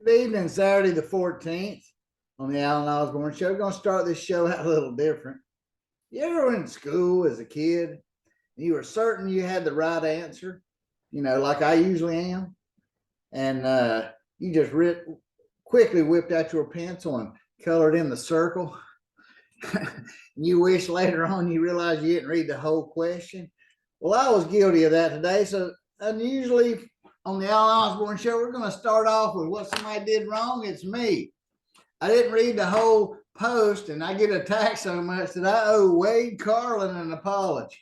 Good evening, Saturday the 14th on the Alan Osborne Show. We're going to start this show out a little different. You ever were in school as a kid and you were certain you had the right answer, like I usually am, and you just quickly whipped out your pencil and colored in the circle. You wish later on you realized you didn't read the whole question. Well, I was guilty of that today. So unusually on the Alan Osborne Show, we're going to start off with what somebody did wrong. It's me. I didn't read the whole post, and I get attacked so much that I owe Wade Carlin an apology.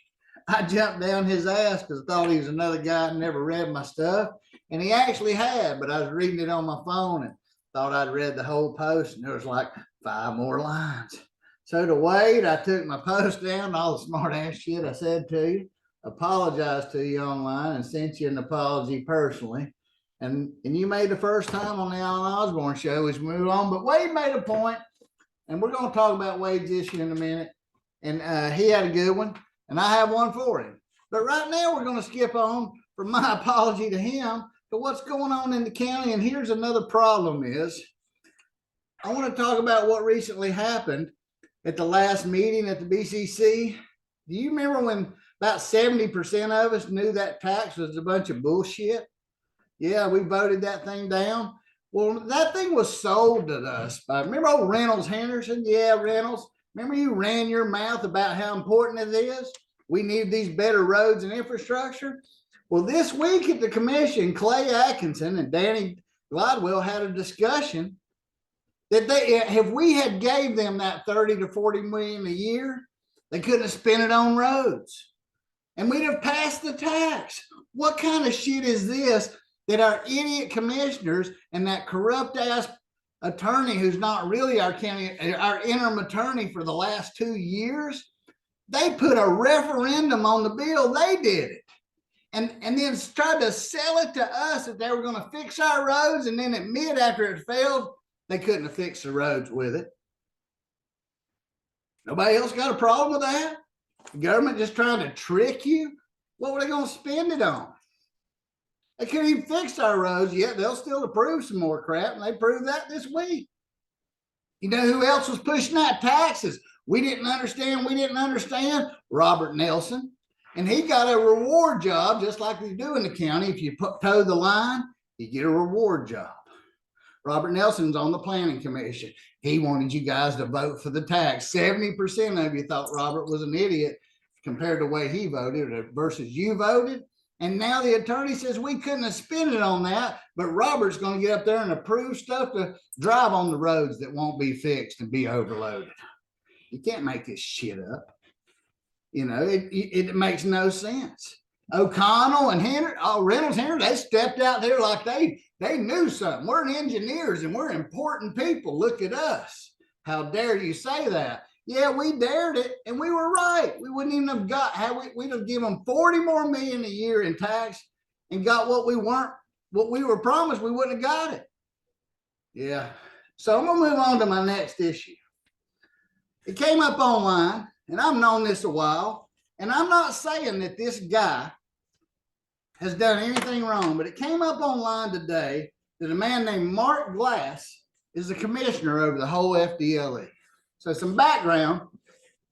I jumped down his ass because I thought he was another guy who never read my stuff, and he actually had, but I was reading it on my phone and thought I'd read the whole post, and there was like 5 more lines. So to Wade, I took my post down, all the smart ass shit I said to you, apologized to you online, and sent you an apology personally. And you made the first time on the Alan Osborne Show as we move on. But Wade made a point, and we're going to talk about Wade's issue in a minute. And he had a good one, and I have one for him. But right now, we're going to skip on from my apology to him to what's going on in the county. And here's another problem is I want to talk about what recently happened at the last meeting at the BCC. Do you remember when about 70% of us knew that tax was a bunch of bullshit? Yeah, we voted that thing down. Well, that thing was sold to us by, remember old Reynolds Henderson? Yeah, Reynolds. Remember you ran your mouth about how important it is? We need these better roads and infrastructure. Well, this week at the commission, Clay Atkinson and Danny Gladwell had a discussion that if we had gave them that 30 to 40 million a year, they couldn't have spent it on roads. And we'd have passed the tax. What kind of shit is this that our idiot commissioners and that corrupt ass attorney who's not really our interim attorney for the last 2 years, they put a referendum on the bill. They did it. And then tried to sell it to us that they were going to fix our roads, and then admit after it failed, they couldn't have fixed the roads with it. Nobody else got a problem with that? The government just trying to trick you? What were they going to spend it on? They couldn't even fix our roads yet. They'll still approve some more crap, and they proved that this week. You know who else was pushing that? Taxes. We didn't understand. Robert Nelson. And he got a reward job, just like we do in the county. If you toe the line, you get a reward job. Robert Nelson's on the planning commission. He wanted you guys to vote for the tax. 70% of you thought Robert was an idiot compared to the way he voted versus you voted. And now the attorney says we couldn't have spent it on that, but Robert's going to get up there and approve stuff to drive on the roads that won't be fixed and be overloaded. You can't make this shit up. It makes no sense. O'Connell and Reynolds Henry, they stepped out there like they knew something. We're engineers and we're important people. Look at us. How dare you say that? Yeah, we dared it, and we were right. We wouldn't even have got we'd have given them 40 more million a year in tax and got what we were promised. We wouldn't have got it. Yeah. So I'm gonna move on to my next issue. It came up online, and I've known this a while, and I'm not saying that this guy has done anything wrong, but it came up online today that a man named Mark Glass is the commissioner over the whole FDLE. So some background,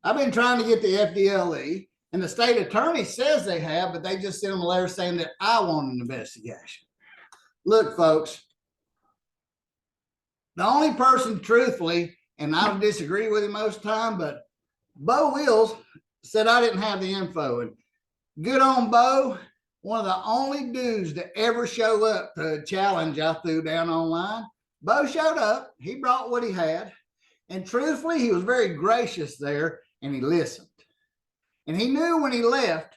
I've been trying to get the FDLE, and the state attorney says they have, but they just sent them a letter saying that I want an investigation. Look, folks, the only person truthfully, and I don't disagree with him most of the time, but Bo Wills said I didn't have the info. And good on Bo, one of the only dudes to ever show up to a challenge I threw down online. Bo showed up, he brought what he had. And truthfully, he was very gracious there, and he listened. And he knew when he left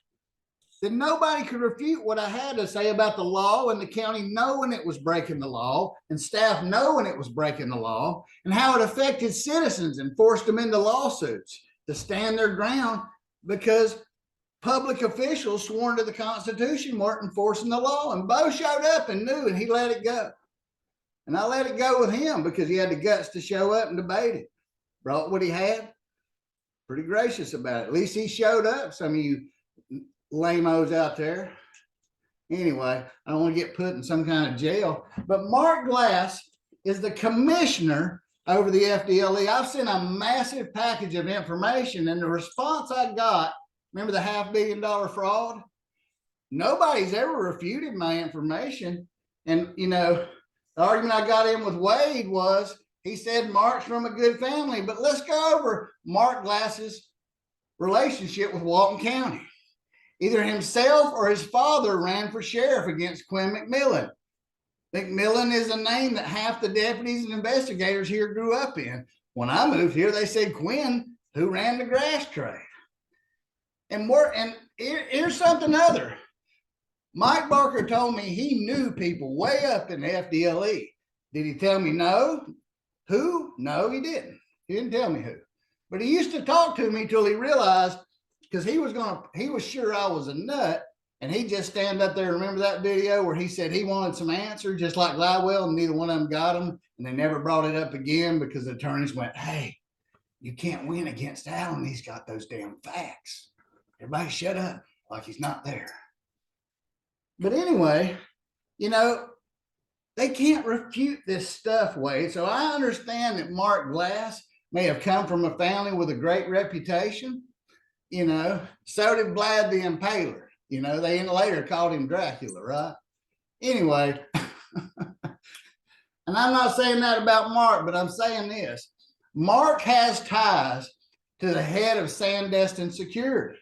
that nobody could refute what I had to say about the law, and the county knowing it was breaking the law, and staff knowing it was breaking the law, and how it affected citizens and forced them into lawsuits to stand their ground because public officials sworn to the Constitution weren't enforcing the law. And Bo showed up and knew, and he let it go. And I let it go with him because he had the guts to show up and debate it. Brought what he had. Pretty gracious about it. At least he showed up. Some of you lame-os out there. Anyway, I don't want to get put in some kind of jail. But Mark Glass is the commissioner over the FDLE. I've sent a massive package of information, and the response I got, remember the $500 million fraud? Nobody's ever refuted my information. And, you know, the argument I got in with Wade was, he said Mark's from a good family, but let's go over Mark Glass's relationship with Walton County. Either himself or his father ran for sheriff against Quinn McMillan. McMillan is a name that half the deputies and investigators here grew up in. When I moved here, they said Quinn, who ran the grass trade. And here's something other. Mike Barker told me he knew people way up in the FDLE. Did he tell me no? Who? No, he didn't. He didn't tell me who. But he used to talk to me till he realized, because he was sure I was a nut. And he just stand up there. Remember that video where he said he wanted some answers, just like Glidewell, and neither one of them got them. And they never brought it up again because the attorneys went, hey, you can't win against Allen. He's got those damn facts. Everybody shut up like he's not there. But anyway, you know, they can't refute this stuff, Wade. So I understand that Mark Glass may have come from a family with a great reputation. You know, so did Vlad the Impaler. You know, they later called him Dracula, right? Anyway, and I'm not saying that about Mark, but I'm saying this. Mark has ties to the head of Sandestin Security.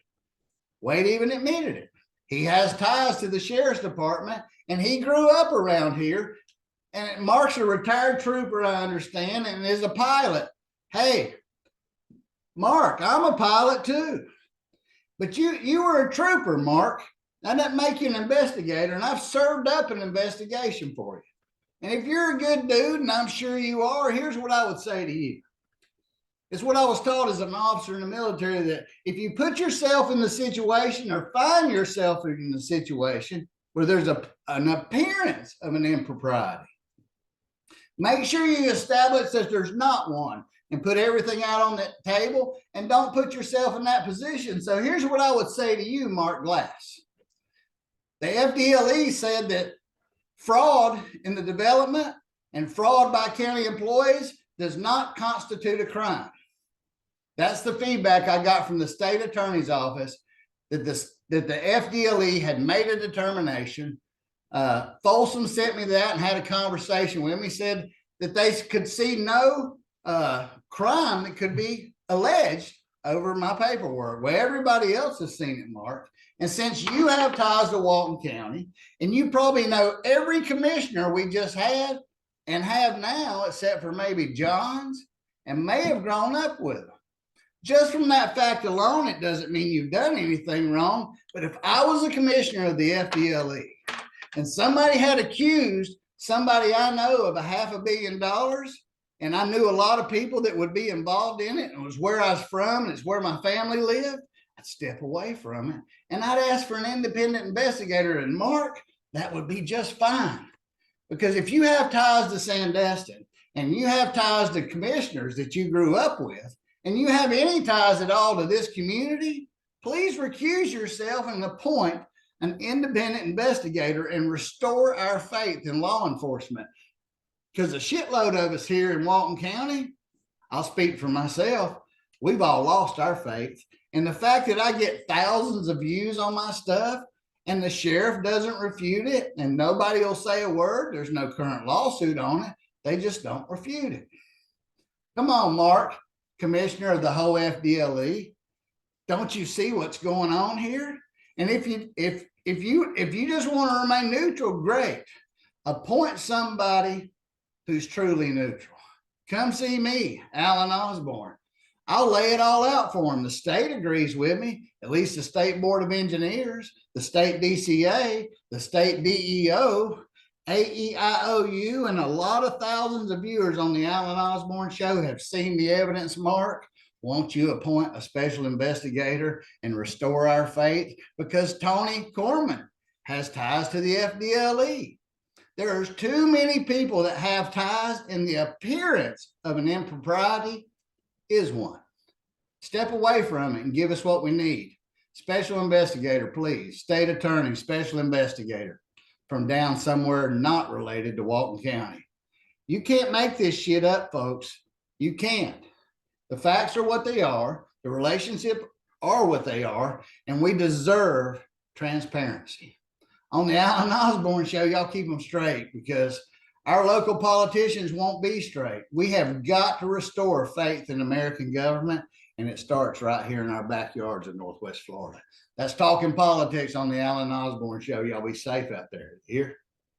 Wade even admitted it. He has ties to the sheriff's department, and he grew up around here. And Mark's a retired trooper, I understand, and is a pilot. Hey, Mark, I'm a pilot too. But you were a trooper, Mark. That doesn't make you an investigator, and I've served up an investigation for you. And if you're a good dude, and I'm sure you are, here's what I would say to you. It's what I was taught as an officer in the military, that if you put yourself in the situation or find yourself in the situation where there's an appearance of an impropriety, make sure you establish that there's not one, and put everything out on the table, and don't put yourself in that position. So here's what I would say to you, Mark Glass. The FDLE said that fraud in the development and fraud by county employees does not constitute a crime. That's the feedback I got from the state attorney's office, that the FDLE had made a determination. Folsom sent me that and had a conversation with me, said that they could see no crime that could be alleged over my paperwork. Well, everybody else has seen it, Mark. And since you have ties to Walton County, and you probably know every commissioner we just had and have now, except for maybe John's, and may have grown up with them. Just from that fact alone, it doesn't mean you've done anything wrong. But if I was a commissioner of the FDLE and somebody had accused somebody I know of $500 million, and I knew a lot of people that would be involved in it, and it was where I was from, and it's where my family lived, I'd step away from it. And I'd ask for an independent investigator. And Mark, that would be just fine. Because if you have ties to Sandestin, and you have ties to commissioners that you grew up with, and you have any ties at all to this community, please recuse yourself and appoint an independent investigator and restore our faith in law enforcement. Because a shitload of us here in Walton County, I'll speak for myself, we've all lost our faith. And the fact that I get thousands of views on my stuff and the sheriff doesn't refute it and nobody will say a word, there's no current lawsuit on it, they just don't refute it. Come on, Mark, commissioner of the whole FDLE. Don't you see what's going on here? And if you just want to remain neutral, great. Appoint somebody who's truly neutral. Come see me, Alan Osborne. I'll lay it all out for them. The state agrees with me, at least the State Board of Engineers, the state DCA, the state DEO, AEIOU, and a lot of thousands of viewers on the Alan Osborne show have seen the evidence, Mark. Won't you appoint a special investigator and restore our faith? Because Tony Corman has ties to the FDLE. There's too many people that have ties, and the appearance of an impropriety is one. Step away from it and give us what we need. Special investigator, please. State attorney, special investigator from down somewhere not related to Walton County. You can't make this shit up, folks. You can't. The facts are what they are. The relationships are what they are. And we deserve transparency. On the Alan Osborne show, y'all keep them straight because our local politicians won't be straight. We have got to restore faith in American government, and it starts right here in our backyards in Northwest Florida. That's Talking Politics on the Alan Osborne show. Y'all be safe out there. Here.